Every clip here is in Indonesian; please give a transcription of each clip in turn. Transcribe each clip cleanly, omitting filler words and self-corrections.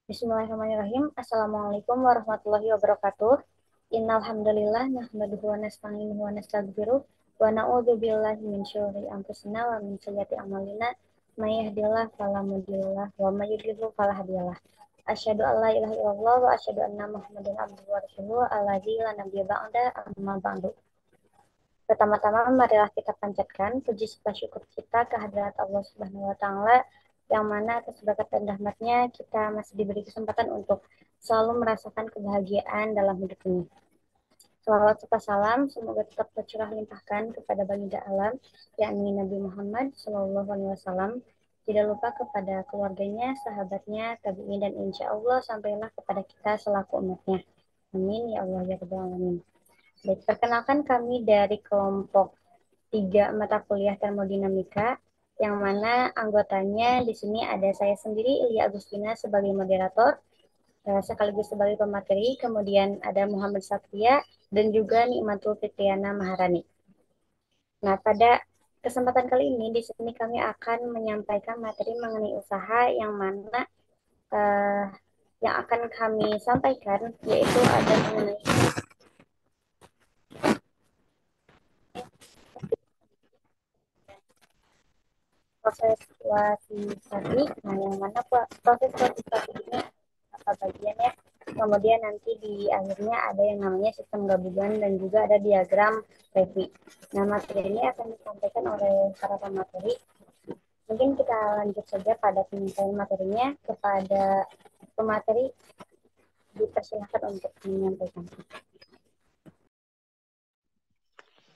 Bismillahirrahmanirrahim. Assalamualaikum warahmatullahi wabarakatuh. Innal hamdalillah nahmaduhu wa nasta'inuhu wa nastaghfiruh wa na'udzu billahi min syururi anfusina wa min sayyiati a'malina. May yahdihillahu fala mudhillalah wa may yudhlil fala hadiyalah. Asyhadu an la ilaha illallah wa asyhadu anna Muhammadan abduhu wa rasuluhu alladzi la nabiyya ba'da amma ba'du. Pertama-tama marilah kita panjatkan puji serta syukur kita kehadirat Allah Subhanahu wa taala yang mana atas berkat dan rahmatnya kita masih diberi kesempatan untuk selalu merasakan kebahagiaan dalam hidup ini. Salawat serta salam semoga tetap tercurah limpahkan kepada baginda alam yakni Nabi Muhammad Shallallahu Alaihi Wasallam. Tidak lupa kepada keluarganya, sahabatnya, tabi'in dan insya Allah sampailah kepada kita selaku umatnya. Amin ya Allah ya Rabbal Alamin. Baik, perkenalkan kami dari kelompok 3 mata kuliah termodinamika, yang mana anggotanya di sini ada saya sendiri, Ilya Agustina sebagai moderator, sekaligus sebagai pemateri, kemudian ada Muhammad Satria, dan juga Nikmatul Fitriana Maharani. Nah, pada kesempatan kali ini, di sini kami akan menyampaikan materi mengenai usaha yang mana uh, yang akan kami sampaikan, yaitu ada mengenai proses kuantifikasi. Nah, yang mana proses kuantifikasi ini apa bagiannya? Kemudian nanti di akhirnya ada yang namanya sistem gabungan dan juga ada diagram Revit. Nah, materi ini akan disampaikan oleh para pemateri. Mungkin kita lanjut saja pada penyampaian materinya. Kepada pemateri dipersilakan untuk menyampaikan.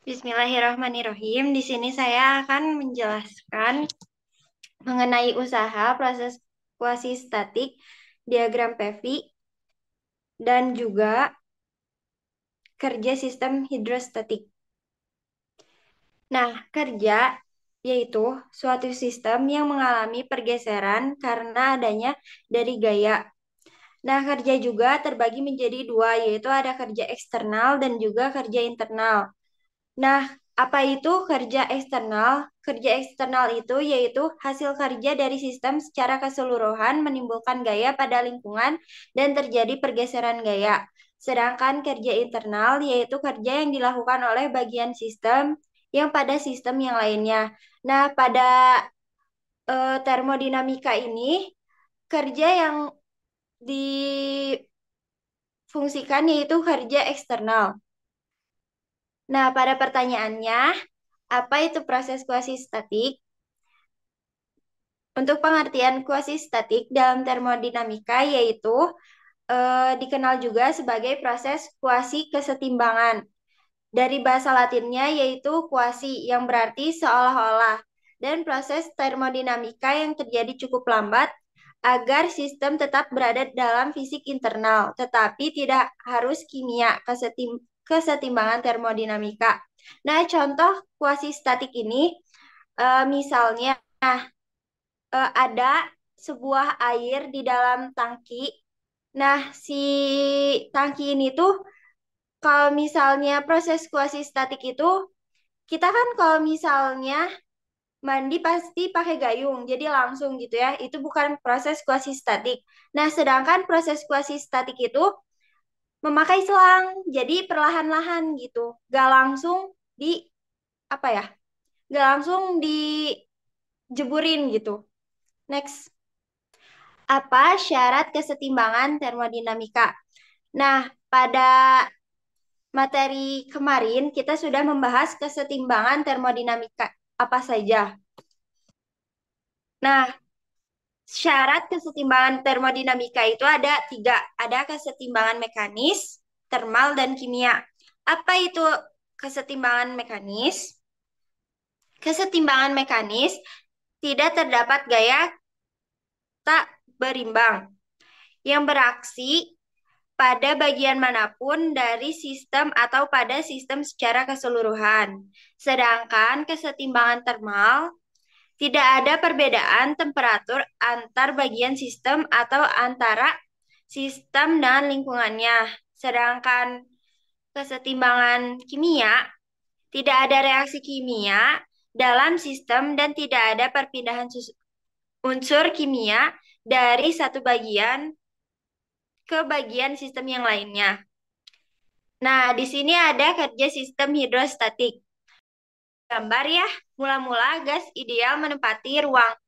Bismillahirrahmanirrahim. Di sini saya akan menjelaskan mengenai usaha proses kuasi-statik, diagram PV, dan juga kerja sistem hidrostatik. Nah, kerja yaitu suatu sistem yang mengalami pergeseran karena adanya dari gaya. Nah, kerja juga terbagi menjadi dua, yaitu ada kerja eksternal dan juga kerja internal. Nah, apa itu kerja eksternal? Kerja eksternal itu yaitu hasil kerja dari sistem secara keseluruhan menimbulkan gaya pada lingkungan dan terjadi pergeseran gaya. Sedangkan kerja internal yaitu kerja yang dilakukan oleh bagian sistem yang pada sistem yang lainnya. Nah, pada termodinamika ini kerja yang difungsikan yaitu kerja eksternal. Nah, pada pertanyaannya, apa itu proses kuasi-statik? Untuk pengertian kuasi-statik dalam termodinamika yaitu dikenal juga sebagai proses kuasi kesetimbangan. Dari bahasa Latinnya yaitu kuasi yang berarti seolah-olah. Dan proses termodinamika yang terjadi cukup lambat agar sistem tetap berada dalam fisik internal, tetapi tidak harus kimia kesetimbangan termodinamika. Nah, contoh kuasi statik ini misalnya ada sebuah air di dalam tangki. Nah, si tangki ini tuh kalau misalnya proses kuasi statik itu kita kan kalau misalnya mandi pasti pakai gayung, jadi langsung gitu ya. Itu bukan proses kuasi statik. Nah, sedangkan proses kuasi statik itu memakai selang, jadi perlahan-lahan gitu. Gak langsung di apa ya? Gak langsung dijeburin gitu. Next. Apa syarat kesetimbangan termodinamika? Nah, pada materi kemarin kita sudah membahas kesetimbangan termodinamika apa saja. Nah, syarat kesetimbangan termodinamika itu ada tiga. Ada kesetimbangan mekanis, termal, dan kimia. Apa itu kesetimbangan mekanis? Kesetimbangan mekanis tidak terdapat gaya tak berimbang yang beraksi pada bagian manapun dari sistem atau pada sistem secara keseluruhan. Sedangkan kesetimbangan termal tidak ada perbedaan temperatur antar bagian sistem atau antara sistem dan lingkungannya. Sedangkan kesetimbangan kimia tidak ada reaksi kimia dalam sistem dan tidak ada perpindahan unsur kimia dari satu bagian ke bagian sistem yang lainnya. Nah, di sini ada kerja sistem hidrostatik. Gambar ya, mula-mula gas ideal menempati ruang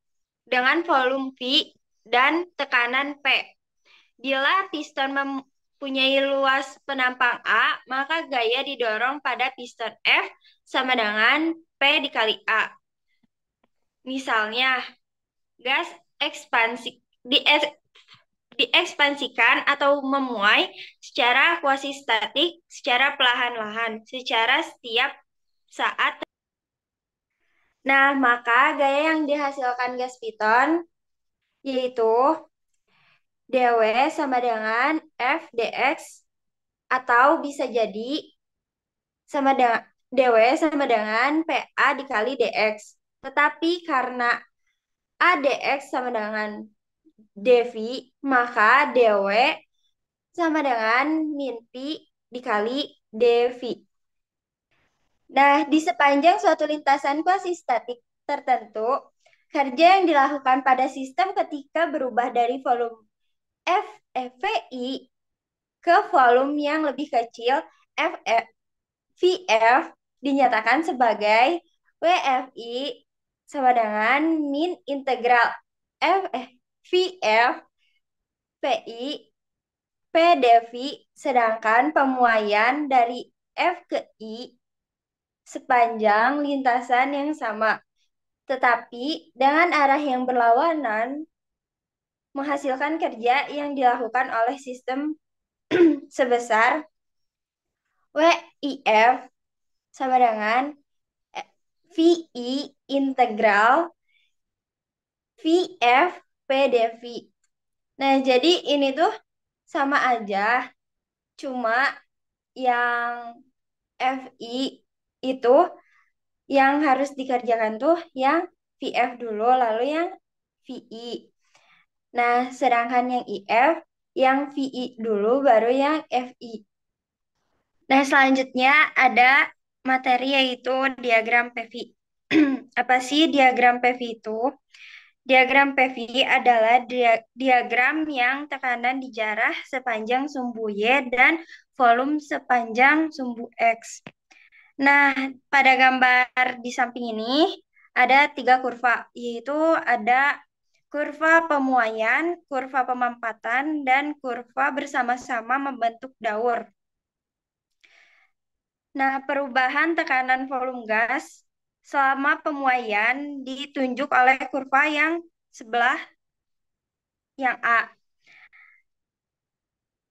dengan volume V dan tekanan P. Bila piston mempunyai luas penampang A, maka gaya didorong pada piston F sama dengan P dikali A. Misalnya, gas ekspansi diekspansikan atau memuai secara kuasi-statik secara perlahan-lahan, secara setiap saat. Nah, maka gaya yang dihasilkan gas piton yaitu dW sama dengan F dx atau bisa jadi sama dengan dW sama dengan PA dikali dx. Tetapi karena ADX sama dengan dV, maka dW sama dengan min Pi dikali dV. Nah, di sepanjang suatu lintasan kuasi-statik tertentu, kerja yang dilakukan pada sistem ketika berubah dari volume VI ke volume yang lebih kecil VF dinyatakan sebagai WFI sama dengan min integral VF PI P dV, sedangkan pemuaian dari F ke I sepanjang lintasan yang sama, tetapi dengan arah yang berlawanan menghasilkan kerja yang dilakukan oleh sistem sebesar WIF sama dengan VI integral VF P dV. Nah, jadi ini tuh sama aja, cuma yang FI itu yang harus dikerjakan tuh yang VF dulu, lalu yang VI. Nah, sedangkan yang IF, yang VI dulu, baru yang FI. Nah, selanjutnya ada materi yaitu diagram PV. Apa sih diagram PV itu? Diagram PV adalah diagram yang tekanan dijarah sepanjang sumbu Y dan volume sepanjang sumbu X. Nah, pada gambar di samping ini ada 3 kurva, yaitu ada kurva pemuaian, kurva pemampatan, dan kurva bersama-sama membentuk daur. Nah, perubahan tekanan volume gas selama pemuaian ditunjuk oleh kurva yang sebelah yang A.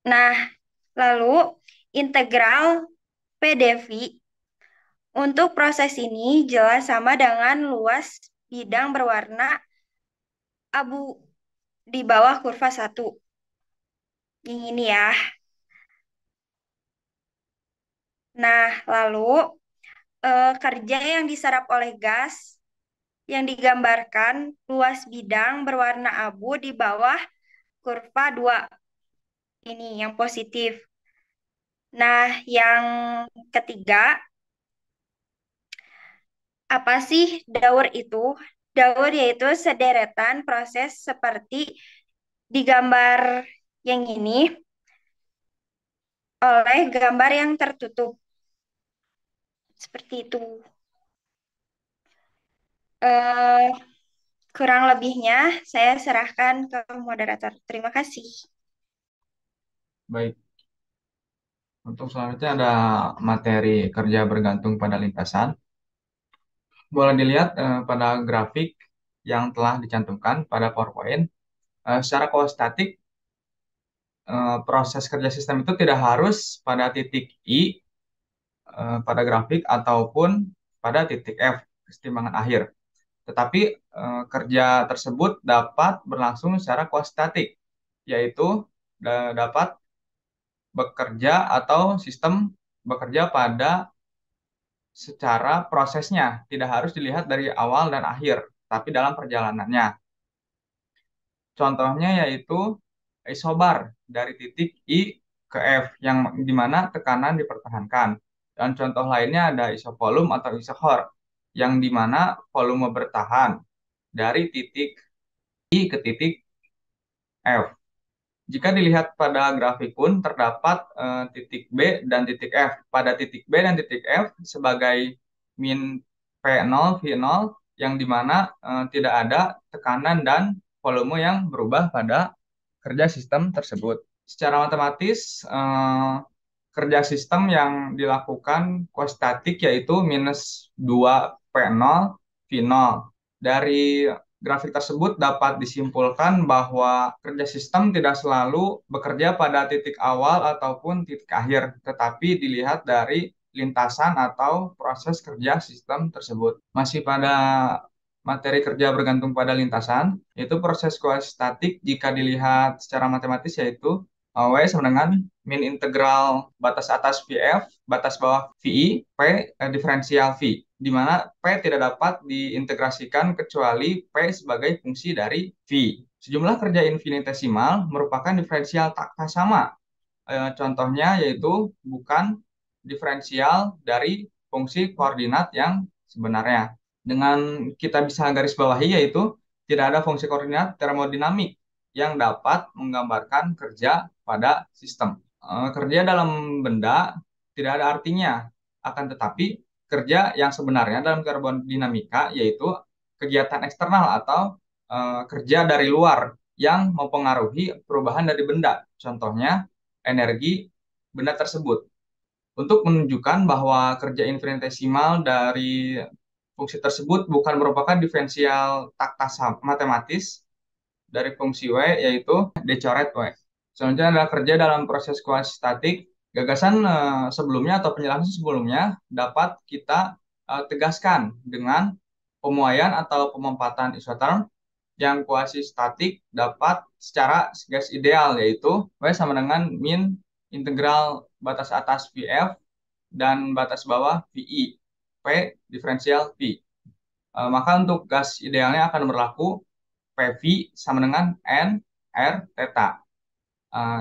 Nah, lalu integral PdV untuk proses ini jelas sama dengan luas bidang berwarna abu di bawah kurva 1. Yang ini ya. Nah, lalu kerja yang diserap oleh gas yang digambarkan luas bidang berwarna abu di bawah kurva 2. Ini yang positif. Nah, yang ketiga, apa sih daur itu? Daur yaitu sederetan proses seperti di gambar yang ini oleh gambar yang tertutup. Seperti itu. Eh, kurang lebihnya saya serahkan ke moderator. Terima kasih. Baik, untuk selanjutnya ada materi kerja bergantung pada lintasan. Boleh dilihat pada grafik yang telah dicantumkan pada PowerPoint. Secara kualitatif, proses kerja sistem itu tidak harus pada titik I pada grafik ataupun pada titik F, kesetimbangan akhir. Tetapi kerja tersebut dapat berlangsung secara kualitatif, yaitu dapat bekerja atau sistem bekerja pada secara prosesnya, tidak harus dilihat dari awal dan akhir, tapi dalam perjalanannya. Contohnya yaitu isobar dari titik I ke F, yang dimana tekanan dipertahankan. Dan contoh lainnya ada isovolume atau isohor, yang dimana volume bertahan dari titik I ke titik F. Jika dilihat pada grafik pun terdapat titik B dan titik F. Pada titik B dan titik F sebagai min P0, V0 yang dimana tidak ada tekanan dan volume yang berubah pada kerja sistem tersebut. Secara matematis, kerja sistem yang dilakukan kuantitatif yaitu minus 2 P0 V0. Dari grafik tersebut dapat disimpulkan bahwa kerja sistem tidak selalu bekerja pada titik awal ataupun titik akhir, tetapi dilihat dari lintasan atau proses kerja sistem tersebut. Masih pada materi kerja bergantung pada lintasan, yaitu proses kuantitatif jika dilihat secara matematis yaitu W sama dengan min integral batas atas VF, batas bawah VI, P diferensial V, di mana P tidak dapat diintegrasikan kecuali P sebagai fungsi dari V. Sejumlah kerja infinitesimal merupakan diferensial tak sama. Contohnya yaitu bukan diferensial dari fungsi koordinat yang sebenarnya. Dengan kita bisa garis bawahi yaitu tidak ada fungsi koordinat termodinamik yang dapat menggambarkan kerja pada sistem. Kerja dalam benda tidak ada artinya, akan tetapi kerja yang sebenarnya dalam termodinamika yaitu kegiatan eksternal atau kerja dari luar yang mempengaruhi perubahan dari benda. Contohnya energi benda tersebut. Untuk menunjukkan bahwa kerja infinitesimal dari fungsi tersebut bukan merupakan diferensial takta matematis dari fungsi W, yaitu dicoret W. Selanjutnya adalah kerja dalam proses kuantitatif. Gagasan sebelumnya atau penjelasan sebelumnya dapat kita tegaskan dengan pemuaian atau pemampatan isoterm yang kuasi-statik dapat secara garis ideal, yaitu W sama dengan min integral batas atas VF dan batas bawah VI, P diferensial V. Maka untuk gas idealnya akan berlaku PV sama dengan N, R, theta.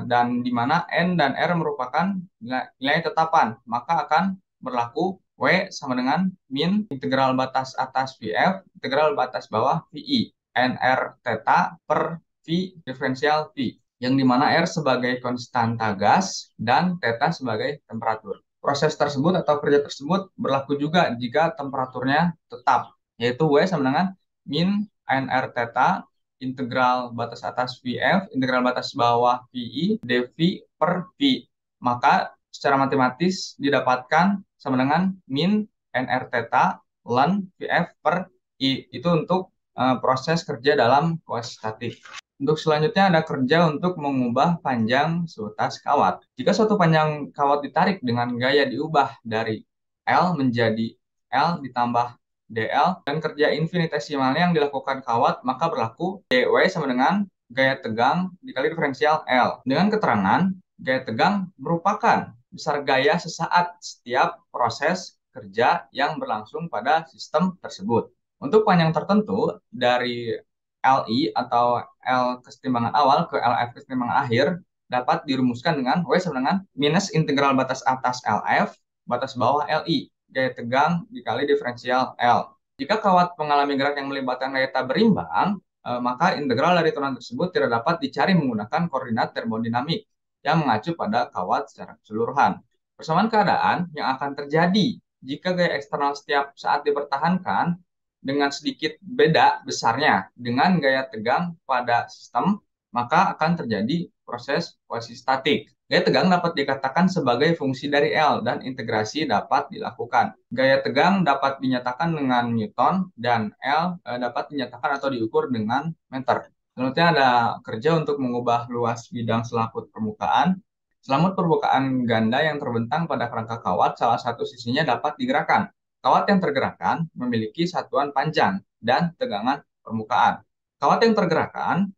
Dan di mana N dan R merupakan nilai tetapan, maka akan berlaku W sama dengan min integral batas atas VF, integral batas bawah VI. NR theta per V diferensial V, yang dimana R sebagai konstanta gas dan theta sebagai temperatur. Proses tersebut atau kerja tersebut berlaku juga jika temperaturnya tetap, yaitu W sama dengan min NR theta integral batas atas VF, integral batas bawah VI, dV per V. Maka secara matematis didapatkan sama dengan min NR theta ln VF per I. Itu untuk proses kerja dalam kuantitatif. Untuk selanjutnya ada kerja untuk mengubah panjang seutas kawat. Jika suatu panjang kawat ditarik dengan gaya diubah dari L menjadi L ditambah DL dan kerja infinitesimalnya yang dilakukan kawat, maka berlaku DW sama dengan gaya tegang dikali diferensial L. Dengan keterangan, gaya tegang merupakan besar gaya sesaat setiap proses kerja yang berlangsung pada sistem tersebut. Untuk panjang tertentu dari LI atau L kesetimbangan awal ke LF kesetimbangan akhir dapat dirumuskan dengan W sama dengan minus integral batas atas LF batas bawah LI, gaya tegang dikali diferensial L. Jika kawat mengalami gerak yang melibatkan gaya tak berimbang, maka integral dari turunan tersebut tidak dapat dicari menggunakan koordinat termodinamik yang mengacu pada kawat secara keseluruhan. Persamaan keadaan yang akan terjadi jika gaya eksternal setiap saat dipertahankan dengan sedikit beda besarnya dengan gaya tegang pada sistem, maka akan terjadi proses kuasi-statik. Gaya tegang dapat dikatakan sebagai fungsi dari L dan integrasi dapat dilakukan. Gaya tegang dapat dinyatakan dengan Newton dan L dapat dinyatakan atau diukur dengan meter. Selanjutnya ada kerja untuk mengubah luas bidang selaput permukaan. Selaput permukaan ganda yang terbentang pada kerangka kawat, salah satu sisinya dapat digerakkan. Kawat yang tergerakkan memiliki satuan panjang dan tegangan permukaan. Kawat yang tergerakkan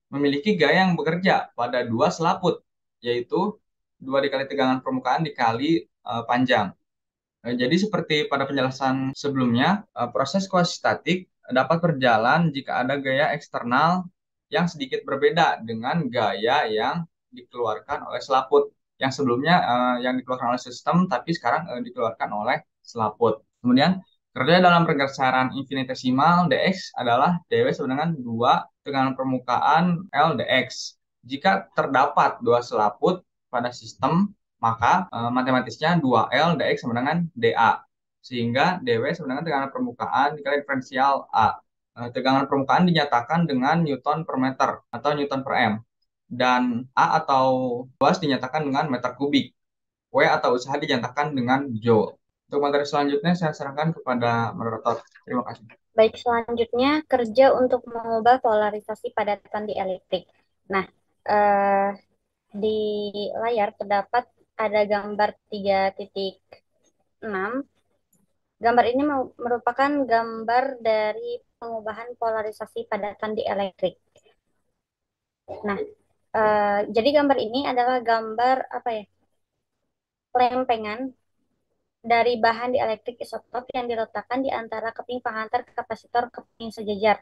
memiliki gaya yang bekerja pada dua selaput, yaitu 2 dikali tegangan permukaan dikali panjang. Jadi seperti pada penjelasan sebelumnya, proses kuasi-statik dapat berjalan jika ada gaya eksternal yang sedikit berbeda dengan gaya yang dikeluarkan oleh selaput. Yang sebelumnya yang dikeluarkan oleh sistem, tapi sekarang dikeluarkan oleh selaput. Kemudian kerja dalam pergeseran infinitesimal dx adalah dw sama dengan 2 tegangan permukaan L dx. Jika terdapat dua selaput pada sistem, maka matematisnya 2L dx sama dengan dA. Sehingga dW sama dengan tegangan permukaan dikali diferensial A. Tegangan permukaan dinyatakan dengan Newton per meter atau Newton per M. Dan A atau luas dinyatakan dengan meter kubik. W atau usaha dinyatakan dengan joule. Untuk materi selanjutnya saya serahkan kepada moderator. Terima kasih. Baik, selanjutnya kerja untuk mengubah polarisasi padatan dielektrik. Nah, di layar terdapat ada gambar 3.6. Gambar ini merupakan gambar dari pengubahan polarisasi padatan dielektrik. Nah, jadi gambar ini adalah gambar lempengan dari bahan dielektrik isotop yang diletakkan di antara keping penghantar kapasitor keping sejajar.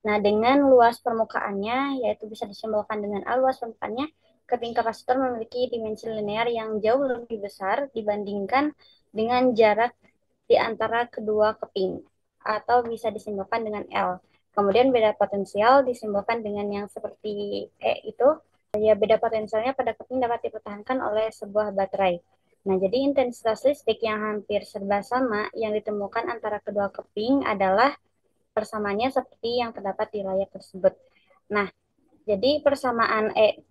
Nah, dengan luas permukaannya, yaitu bisa disimbolkan dengan A, luas permukaannya, keping kapasitor memiliki dimensi linear yang jauh lebih besar dibandingkan dengan jarak di antara kedua keping, atau bisa disimbolkan dengan L. Kemudian beda potensial disimbolkan dengan yang seperti E itu, ya beda potensialnya pada keping dapat dipertahankan oleh sebuah baterai. Nah, jadi intensitas listrik yang hampir serba sama yang ditemukan antara kedua keping adalah persamaannya seperti yang terdapat di layar tersebut. Nah, jadi persamaan E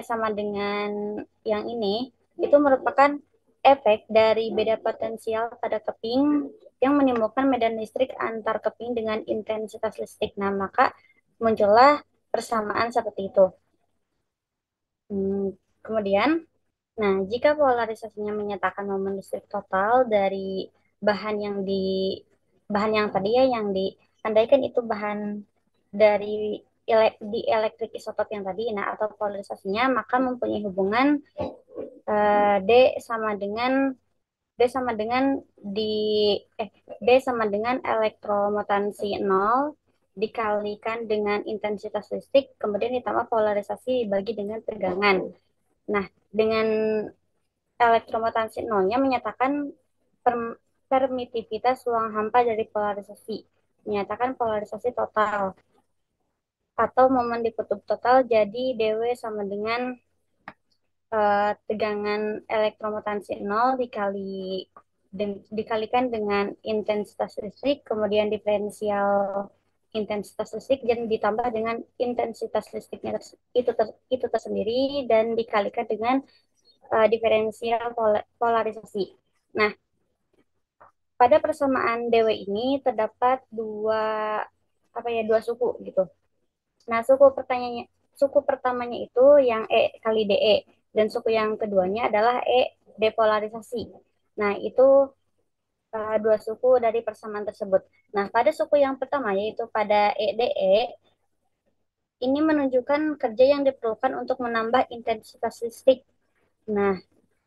sama dengan yang ini, itu merupakan efek dari beda potensial pada keping yang menimbulkan medan listrik antar keping dengan intensitas listrik. Nah, maka muncullah persamaan seperti itu. Kemudian, nah, jika polarisasinya menyatakan momen listrik total dari bahan yang tadi ya yang diandaikan itu bahan dari di elektrik isotop yang tadi, nah atau polarisasinya, maka mempunyai hubungan D sama dengan D sama dengan elektromotansi 0 dikalikan dengan intensitas listrik, kemudian ditambah polarisasi dibagi dengan tegangan. Nah, dengan elektromotansi 0-nya menyatakan permitivitas ruang hampa dari polarisasi, menyatakan polarisasi total atau momen di kutub total, jadi dW sama dengan tegangan elektromotansi 0 dikalikan dengan intensitas listrik, kemudian diferensial intensitas listrik dan ditambah dengan intensitas listriknya itu tersendiri dan dikalikan dengan diferensial polarisasi. Nah, pada persamaan dW ini terdapat dua suku gitu. Nah, suku pertamanya itu yang E kali DE dan suku yang keduanya adalah E depolarisasi. Nah, itu dua suku dari persamaan tersebut. Nah, pada suku yang pertama yaitu pada EDE ini menunjukkan kerja yang diperlukan untuk menambah intensitas listrik. Nah,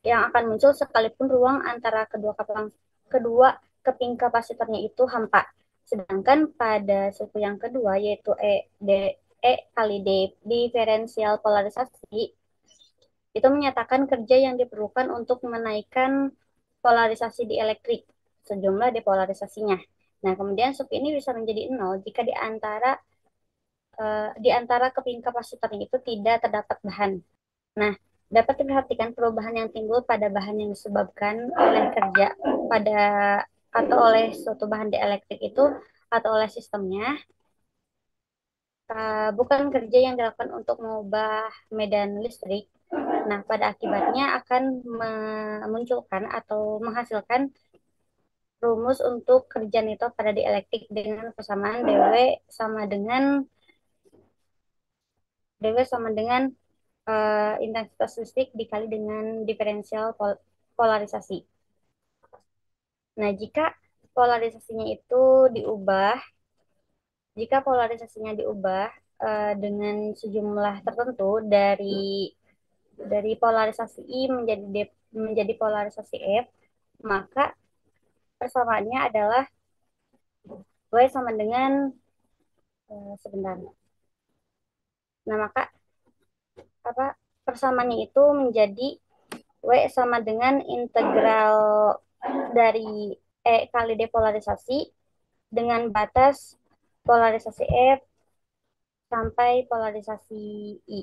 yang akan muncul sekalipun ruang antara kedua keping kapasitornya itu hampa. Sedangkan pada suku yang kedua yaitu E kali D diferensial polarisasi itu menyatakan kerja yang diperlukan untuk menaikkan polarisasi di elektrik sejumlah depolarisasinya. Nah, kemudian suku ini bisa menjadi 0 jika di antara keping kapasitornya itu tidak terdapat bahan. Nah, dapat diperhatikan perubahan yang timbul pada bahan yang disebabkan oleh kerja atau oleh suatu bahan dielektrik itu atau oleh sistemnya, bukan kerja yang dilakukan untuk mengubah medan listrik. Nah, pada akibatnya akan memunculkan atau menghasilkan rumus untuk kerja nito pada dielektrik dengan persamaan dW sama dengan intensitas listrik dikali dengan diferensial polarisasi. Nah, jika polarisasinya diubah dengan sejumlah tertentu dari polarisasi I menjadi polarisasi F, maka persamaannya adalah W sama dengan sebentar. Nah, maka persamaannya itu menjadi W sama dengan integral dari E kali depolarisasi dengan batas polarisasi F sampai polarisasi I.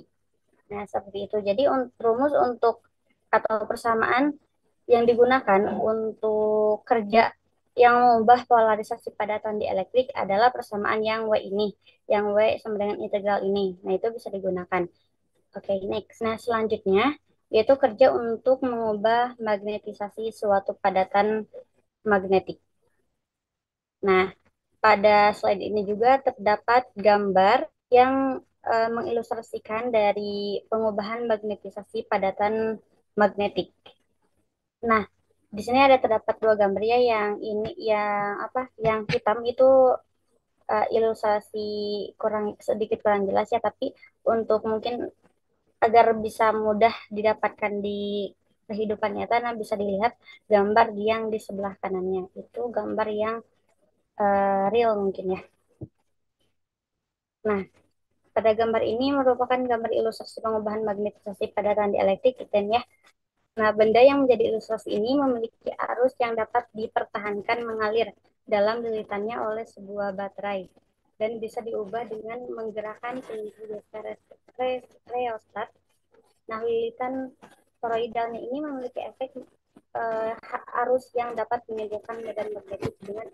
Nah, seperti itu. Jadi rumus untuk atau persamaan yang digunakan untuk kerja yang mengubah polarisasi padatan dielektrik adalah persamaan yang W ini, yang W sama dengan integral ini. Nah, itu bisa digunakan. Oke, next. Nah, selanjutnya yaitu kerja untuk mengubah magnetisasi suatu padatan magnetik. Nah, pada slide ini juga terdapat gambar yang mengilustrasikan dari pengubahan magnetisasi padatan magnetik. Nah, di sini ada terdapat dua gambar ya, yang ini yang apa? Yang hitam itu ilustrasi sedikit kurang jelas ya, tapi untuk mungkin agar bisa mudah didapatkan di kehidupan nyata, nah bisa dilihat gambar yang di sebelah kanannya itu gambar yang real mungkin ya. Nah, pada gambar ini merupakan gambar ilustrasi pengubahan magnetisasi padatan dielektrik dan ya. Nah, benda yang menjadi ilustrasi ini memiliki arus yang dapat dipertahankan mengalir dalam lilitannya oleh sebuah baterai dan bisa diubah dengan menggerakkan pelindung rheostat. Nah, lilitan toroidalnya ini memiliki efek arus yang dapat menimbulkan medan magnetik dengan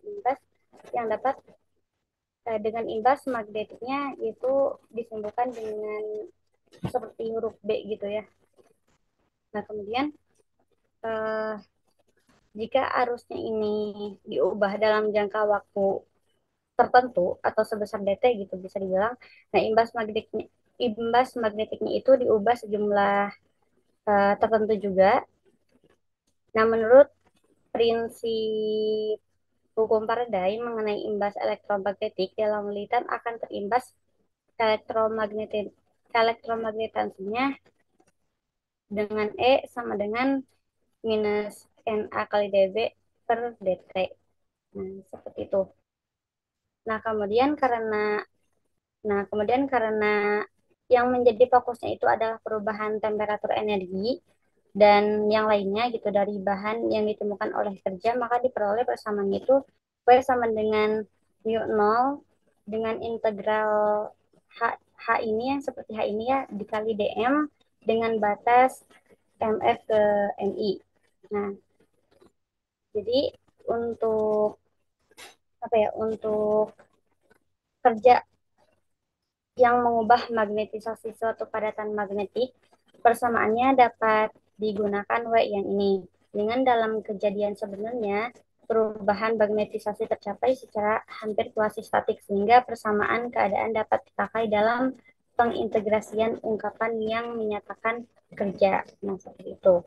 imbas magnetiknya itu disimpulkan dengan seperti huruf B gitu ya. Nah, kemudian eh, jika arusnya ini diubah dalam jangka waktu tertentu atau sebesar dt gitu bisa dibilang, nah imbas magnetiknya itu diubah sejumlah tertentu juga. Nah, menurut prinsip hukum Faraday mengenai imbas elektromagnetik dalam lilitan akan terimbas elektromagnetik elektromagnetasinya dengan E sama dengan minus NA kali dB per dt. Nah, seperti itu. Nah, kemudian karena yang menjadi fokusnya itu adalah perubahan temperatur energi dan yang lainnya gitu dari bahan yang ditemukan oleh kerja, maka diperoleh persamaan itu W sama dengan mu 0 dengan integral H ini yang seperti H ini ya dikali dm dengan batas mf ke mi. Nah, jadi untuk apa ya, untuk kerja yang mengubah magnetisasi suatu padatan magnetik, persamaannya dapat digunakan W yang ini. Dengan dalam kejadian sebenarnya, perubahan magnetisasi tercapai secara hampir kuasi statik, sehingga persamaan keadaan dapat dipakai dalam pengintegrasian ungkapan yang menyatakan kerja. Nah, seperti itu.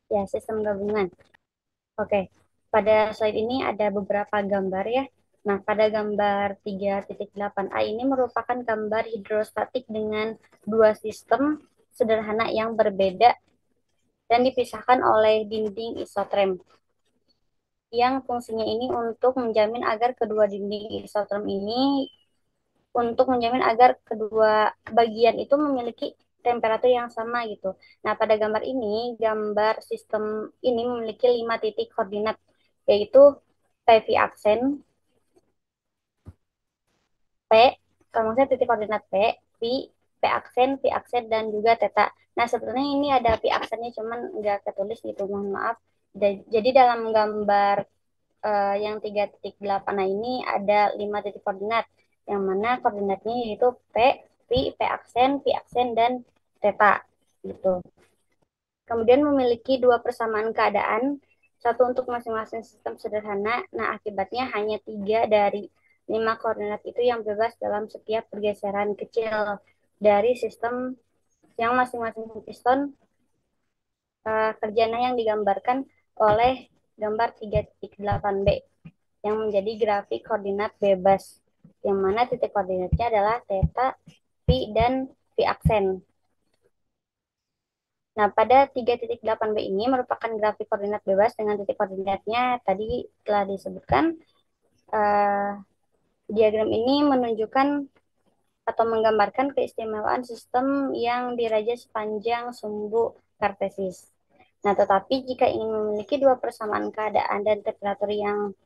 Ya, sistem gabungan. Oke, pada slide ini ada beberapa gambar ya. Nah, pada gambar 3.8a ini merupakan gambar hidrostatik dengan dua sistem sederhana yang berbeda dan dipisahkan oleh dinding isoterm yang fungsinya ini untuk menjamin agar kedua bagian itu memiliki temperatur yang sama gitu. Nah, pada gambar ini, gambar sistem ini memiliki 5 titik koordinat, yaitu PV aksen, P, kalau maksudnya titik koordinat P aksen, dan juga theta. Nah, sebetulnya ini ada P aksennya, cuman nggak ketulis gitu, mohon maaf. Jadi dalam gambar yang 3.8 ini ada 5 titik koordinat, yang mana koordinatnya yaitu P aksen, dan theta gitu. Kemudian memiliki dua persamaan keadaan, satu untuk masing-masing sistem sederhana. Nah, akibatnya hanya 3 dari 5 koordinat itu yang bebas dalam setiap pergeseran kecil dari sistem yang masing-masing piston kerjanya yang digambarkan oleh gambar 3.8b yang menjadi grafik koordinat bebas, yang mana titik koordinatnya adalah theta, P, dan P aksen. Nah, pada 3.8b ini merupakan grafik koordinat bebas dengan titik koordinatnya tadi telah disebutkan. Diagram ini menunjukkan atau menggambarkan keistimewaan sistem yang diraja sepanjang sumbu kartesis. Nah, tetapi jika ingin memiliki dua persamaan keadaan dan temperatur yang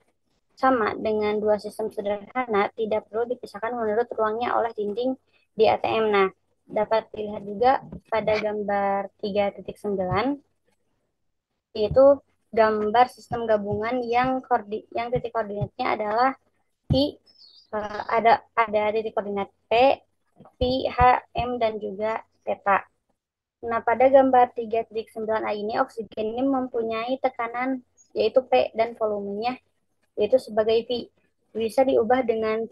sama dengan dua sistem sederhana, tidak perlu dipisahkan menurut ruangnya oleh dinding di ATM. Nah, dapat dilihat juga pada gambar 3.9, yaitu gambar sistem gabungan yang titik koordinatnya adalah P, ada titik koordinat P, H, M, dan juga theta. Nah, pada gambar 3.9a ini, oksigen ini mempunyai tekanan yaitu P dan volumenya yaitu sebagai V. Bisa diubah dengan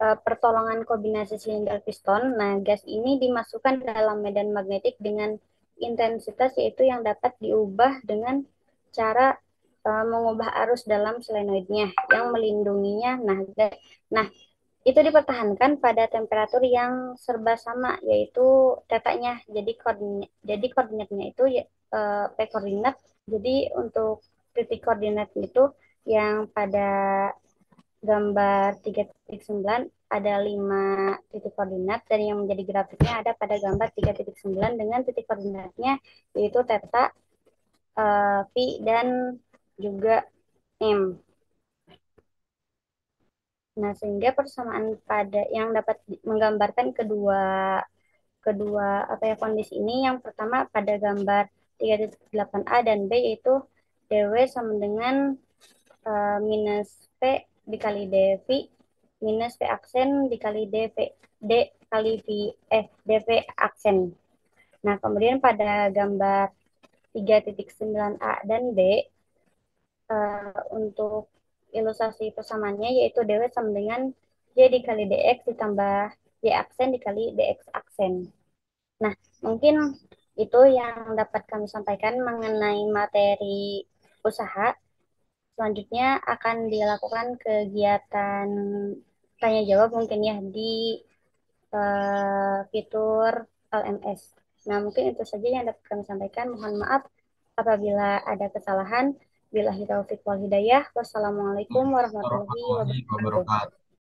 pertolongan kombinasi silinder piston. Nah, gas ini dimasukkan dalam medan magnetik dengan intensitas yaitu yang dapat diubah dengan cara mengubah arus dalam solenoidnya yang melindunginya. Nah, itu dipertahankan pada temperatur yang serba sama yaitu tetanya. Jadi koordinatnya itu P koordinat. Jadi untuk titik koordinat itu yang pada gambar 3.9 ada 5 titik koordinat dan yang menjadi grafiknya ada pada gambar 3.9 dengan titik koordinatnya yaitu theta, P, dan juga M. Nah, sehingga persamaan pada yang dapat menggambarkan kedua kedua apa ya kondisi ini, yang pertama pada gambar 3.8a dan B yaitu dW sama dengan minus P dikali dV minus V aksen dikali D kali dV aksen. Nah, kemudian pada gambar 3.9a dan B untuk ilustrasi persamaannya yaitu dW sama dengan Y dikali dX ditambah Y aksen dikali DX aksen. Nah, mungkin itu yang dapat kami sampaikan mengenai materi usaha. Selanjutnya akan dilakukan kegiatan tanya jawab mungkin ya di fitur LMS. Nah, mungkin itu saja yang dapat kami sampaikan. Mohon maaf apabila ada kesalahan. Billahi taufiq wal hidayah. Wassalamualaikum warahmatullahi Warahmatullahi wabarakatuh. wabarakatuh.